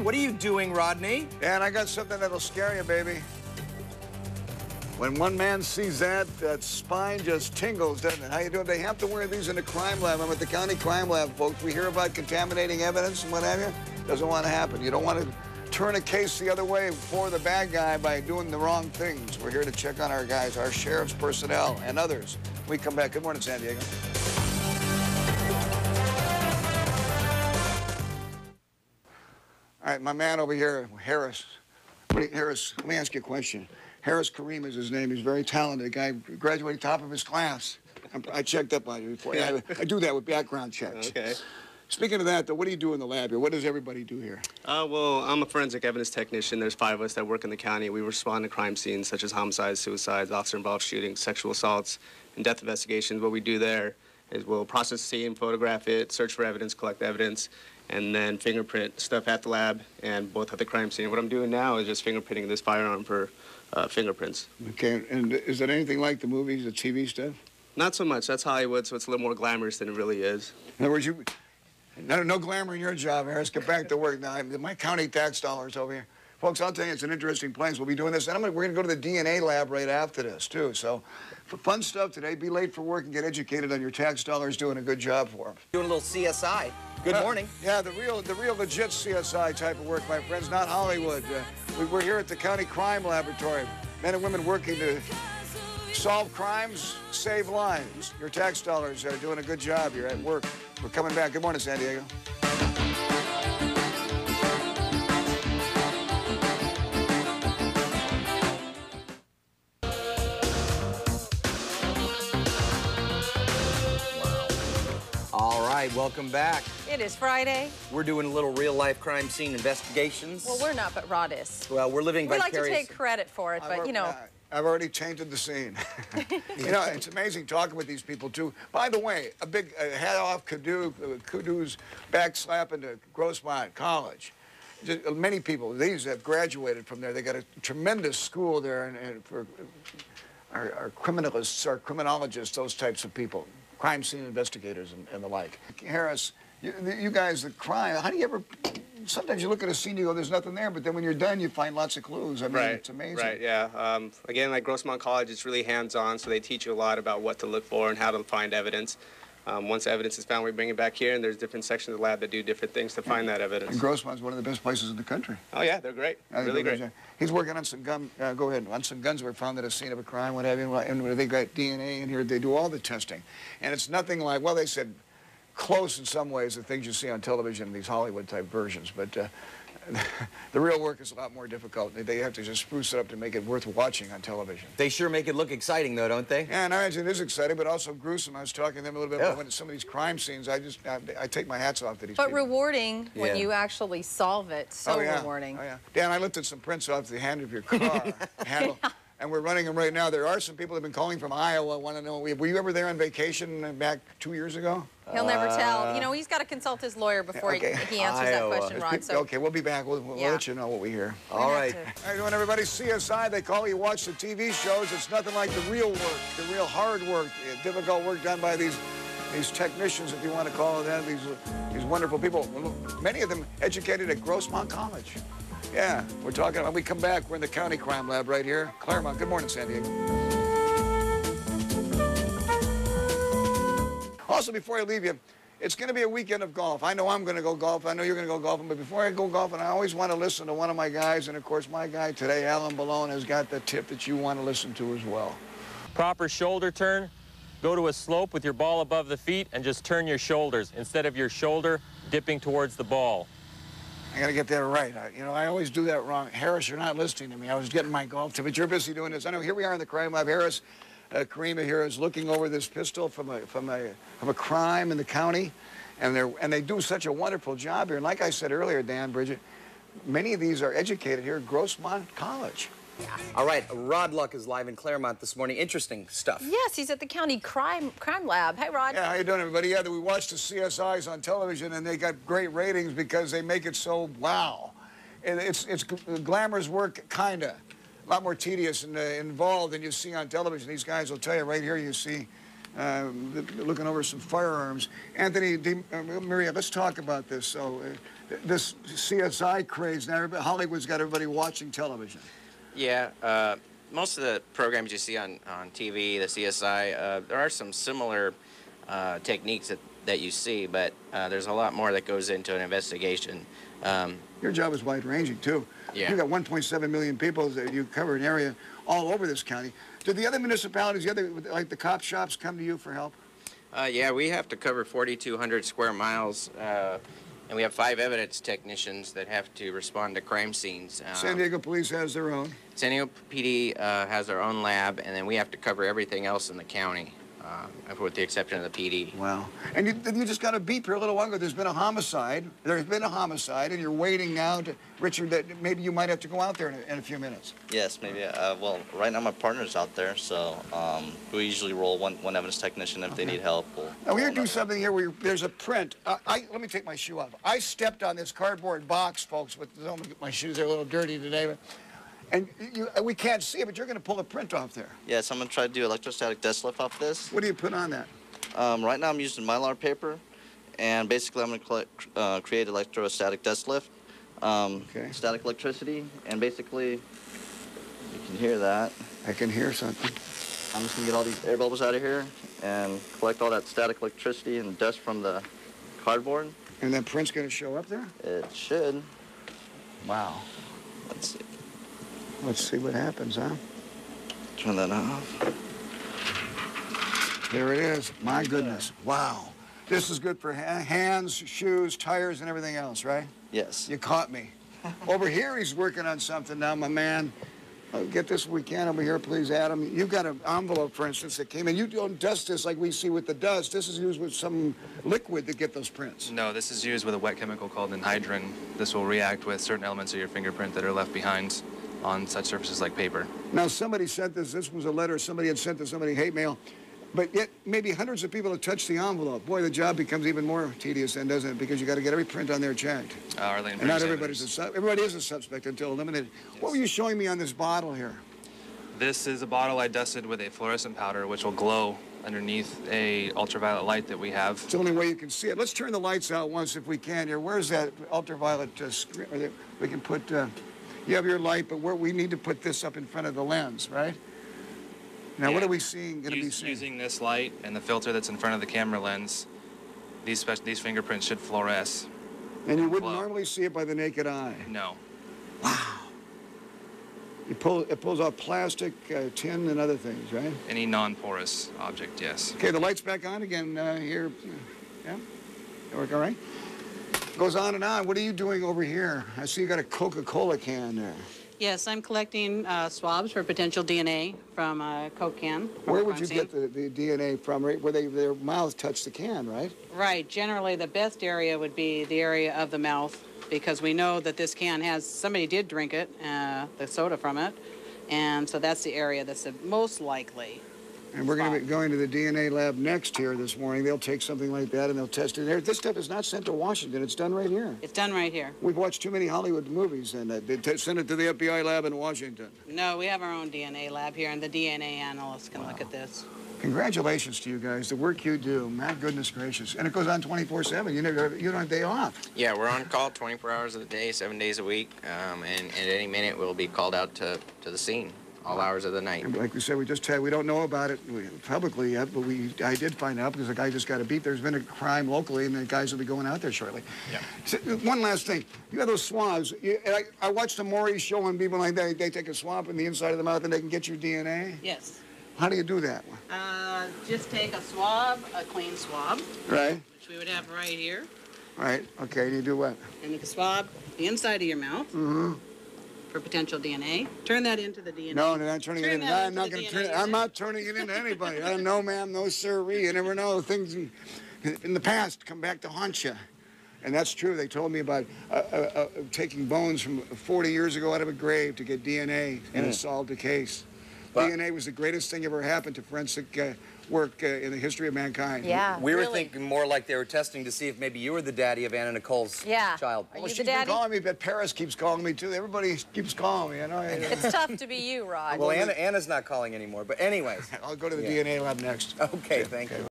What are you doing, Rodney? Dan, I got something that'll scare you, baby. When one man sees that, that spine just tingles, doesn't it? How you doing? They have to wear these in the crime lab. I'm at the county crime lab, folks. We hear about contaminating evidence and what have you. Doesn't want to happen. You don't want to turn a case the other way for the bad guy by doing the wrong things. We're here to check on our guys, our sheriff's personnel, and others. We come back. Good morning, San Diego. All right, my man over here, Harris. Harris, let me ask you a question. Harris Kareem is his name. He's a very talented guy. Graduated top of his class. I checked up on you before. Yeah, I do that with background checks. Okay. Speaking of that, though, what do you do in the lab here? What does everybody do here? Well, I'm a forensic evidence technician. There's 5 of us that work in the county. We respond to crime scenes such as homicides, suicides, officer-involved shootings, sexual assaults, and death investigations. What we do there is we'll process the scene, photograph it, search for evidence, collect evidence, and then fingerprint stuff at the lab and both at the crime scene. What I'm doing now is just fingerprinting this firearm for fingerprints. Okay, and is it anything like the movies, the TV stuff? Not so much. That's Hollywood, so it's a little more glamorous than it really is. In other words, no glamour in your job, Harris. Get back to work now. My county tax dollars over here. Folks, I'll tell you, it's an interesting place. We'll be doing this, and we're going to go to the DNA lab right after this, too. So, for fun stuff today, be late for work and get educated on your tax dollars, doing a good job for them. Doing a little CSI. Good morning. Yeah, the real legit CSI type of work, my friends, not Hollywood. We're here at the County Crime Laboratory. Men and women working to solve crimes, save lives. Your tax dollars are doing a good job here at work. We're coming back. Good morning, San Diego. All right, welcome back. It is Friday. We're doing a little real-life crime scene investigations. Well, we're not, but Rod is. Well, we're living We like vicariously. to take credit for it, but, you know. I've already tainted the scene. You know, it's amazing talking with these people, too. By the way, a big hat off kudos backslapping to Grossmont College. Just, many people, these have graduated from there. They got a tremendous school there and for our criminalists, our criminologists, those types of people, crime scene investigators and the like. Harris, you guys, the crime, how do you ever... Sometimes you look at a scene, you go, there's nothing there, but then when you're done, you find lots of clues. I mean, it's amazing. Right, yeah. Again, like Grossmont College, it's really hands-on, so they teach you a lot about what to look for and how to find evidence. Once evidence is found, we bring it back here, and there's different sections of the lab that do different things to find that evidence. And Grossmont's one of the best places in the country. Oh, yeah, they're great. Really great. He's working on some guns that were found at a scene of a crime, what have you, and they got DNA in here. They do all the testing. And it's nothing like, well, they said, close in some ways the things you see on television, these Hollywood-type versions, but the real work is a lot more difficult. They have to just spruce it up to make it worth watching on television. They sure make it look exciting, though, don't they? Yeah, and I imagine it is exciting, but also gruesome. I was talking to them a little bit about when some of these crime scenes, I take my hats off to these people. But rewarding when you actually solve it. So rewarding. Oh, yeah. Dan, I lifted some prints off the handle of your car. handle. And we're running them right now. There are some people that have been calling from Iowa, want to know, were you ever there on vacation back 2 years ago? He'll never tell. You know, he's got to consult his lawyer before he answers that question, Rod. So. Okay, we'll be back. We'll let you know what we hear. All right. How you doing, everybody? CSI, they call you watch the TV shows. It's nothing like the real work, the real hard work, the difficult work done by these technicians, if you want to call it that, these wonderful people. Many of them educated at Grossmont College. Yeah, we're talking about, when we come back, we're in the County Crime Lab right here. Claremont, good morning, San Diego. Also, before I leave you, it's going to be a weekend of golf. I know I'm going to go golf. I know you're going to go golfing. But before I go golfing, I always want to listen to one of my guys. And, of course, my guy today, Alan Ballone, has got the tip that you want to listen to as well. Proper shoulder turn. Go to a slope with your ball above the feet and just turn your shoulders instead of your shoulder dipping towards the ball. I got to get that right. I always do that wrong. Harris, you're not listening to me. I was getting my golf tip, but you're busy doing this. I know. Here we are in the crime lab. Harris, Karima here is looking over this pistol from a crime in the county, and they do such a wonderful job here. And like I said earlier, Dan, Bridget, many of these are educated here at Grossmont College. Yeah. All right, Rod Luck is live in Claremont this morning. Interesting stuff. Yes, he's at the county crime lab. Hey, Rod. Yeah, how you doing, everybody? Yeah, we watch the CSIs on television, and they got great ratings because they make it so wow. It's glamorous work, kinda. A lot more tedious and involved than you see on television. These guys will tell you right here. You see, looking over some firearms. Anthony, Maria, let's talk about this. So, this CSI craze now. Hollywood's got everybody watching television. Yeah, most of the programs you see on TV, the CSI, there are some similar techniques that you see, but there's a lot more that goes into an investigation. Your job is wide-ranging, too. Yeah. You've got 1.7 million people. You cover an area all over this county. Do the other municipalities, like the cop shops, come to you for help? Yeah, we have to cover 4,200 square miles, and we have 5 evidence technicians that have to respond to crime scenes. San Diego Police has their own. San Diego PD has their own lab, and then we have to cover everything else in the county, with the exception of the PD. Wow. And you just got a beep here a little while ago. There's been a homicide. There's been a homicide, and you're waiting now to, Richard, that maybe you might have to go out there in a few minutes. Yes, maybe. Well, right now my partner's out there, so we usually roll one evidence technician if they need help. Now, we're going to do something here where there's a print. Let me take my shoe off. I stepped on this cardboard box, folks, my shoes are a little dirty today. And we can't see it, but you're going to pull a print off there. Yes, I'm going to try to do electrostatic desk lift off this. What do you put on that? Right now I'm using Mylar paper, and basically I'm going to create electrostatic desk lift, static electricity, and basically you can hear that. I can hear something. I'm just going to get all these air bubbles out of here and collect all that static electricity and dust from the cardboard. And that print's going to show up there? It should. Wow. Let's see. Let's see what happens, huh? Turn that off. There it is. My goodness. Wow. This is good for hands, shoes, tires, and everything else, right? Yes. You caught me. Over here, he's working on something now, my man. Get this if we can over here, please, Adam. You've got an envelope, for instance, that came in. You don't dust this like we see with the dust. This is used with some liquid to get those prints. No, this is used with a wet chemical called anhydrine. This will react with certain elements of your fingerprint that are left behind on such surfaces like paper. Now, somebody sent this. This was a letter somebody had sent to somebody, hate mail. But yet, maybe hundreds of people have touched the envelope. Boy, the job becomes even more tedious then, doesn't it? Because you got to get every print on there checked. And not everybody's everybody is a suspect until eliminated. Yes. What were you showing me on this bottle here? This is a bottle I dusted with a fluorescent powder, which will glow underneath a ultraviolet light that we have. It's the only way you can see it. Let's turn the lights out once if we can here. Where's that ultraviolet screen? We can put... you have your light, but we need to put this up in front of the lens, right? Now, what are we seeing? Using this light and the filter that's in front of the camera lens, these fingerprints should fluoresce. And you wouldn't normally see it by the naked eye? No. Wow. It pulls off plastic, tin, and other things, right? Any non-porous object, yes. Okay, the light's back on again here. Yeah? Work all right? Goes on and on. What are you doing over here? I see you got a Coca-Cola can there. Yes, I'm collecting swabs for potential DNA from a Coke can. Where would you get the DNA from? Right where their mouth touched the can, right? Right. Generally, the best area would be the area of the mouth, because we know that this can somebody did drink it, the soda from it, and so that's the area that's the most likely. And we're going to be going to the DNA lab next here this morning. They'll take something like that and they'll test it there. This stuff is not sent to Washington. It's done right here. It's done right here. We've watched too many Hollywood movies and they send it to the FBI lab in Washington. No, we have our own DNA lab here, and the DNA analysts can look at this. Congratulations to you guys, the work you do. My goodness gracious. And it goes on 24/7. You don't have a day off. Yeah, we're on call 24 hours of the day, 7 days a week, and at any minute we'll be called out to the scene. All hours of the night. And like we said, we don't know about it publicly yet, but I did find out because the guy just got a beat. There's been a crime locally, and the guys will be going out there shortly. Yeah. So, one last thing. You have those swabs. I watched the Maury show on people like that. They take a swab in the inside of the mouth, and they can get your DNA? Yes. How do you do that? Just take a swab, a clean swab. Right. Which we would have right here. Right. Okay. You do what? And you can swab the inside of your mouth. Mm-hmm. For potential DNA. Turn that into the DNA. No, I'm not turning it into. I'm not going to turn it. I'm not turning it into anybody. I don't know, ma'am. No, sirree. You never know. Things in the past come back to haunt you. And that's true. They told me about taking bones from 40 years ago out of a grave to get DNA and it solved the case. But DNA was the greatest thing ever happened to forensic work in the history of mankind. Yeah, we were thinking more like they were testing to see if maybe you were the daddy of Anna Nicole's child. Are you She's the daddy? been calling me, but Paris keeps calling me too. Everybody keeps calling me. You know. It's tough to be you, Rod. Well, Anna's not calling anymore. But anyways, I'll go to the DNA lab next. Okay, thank you.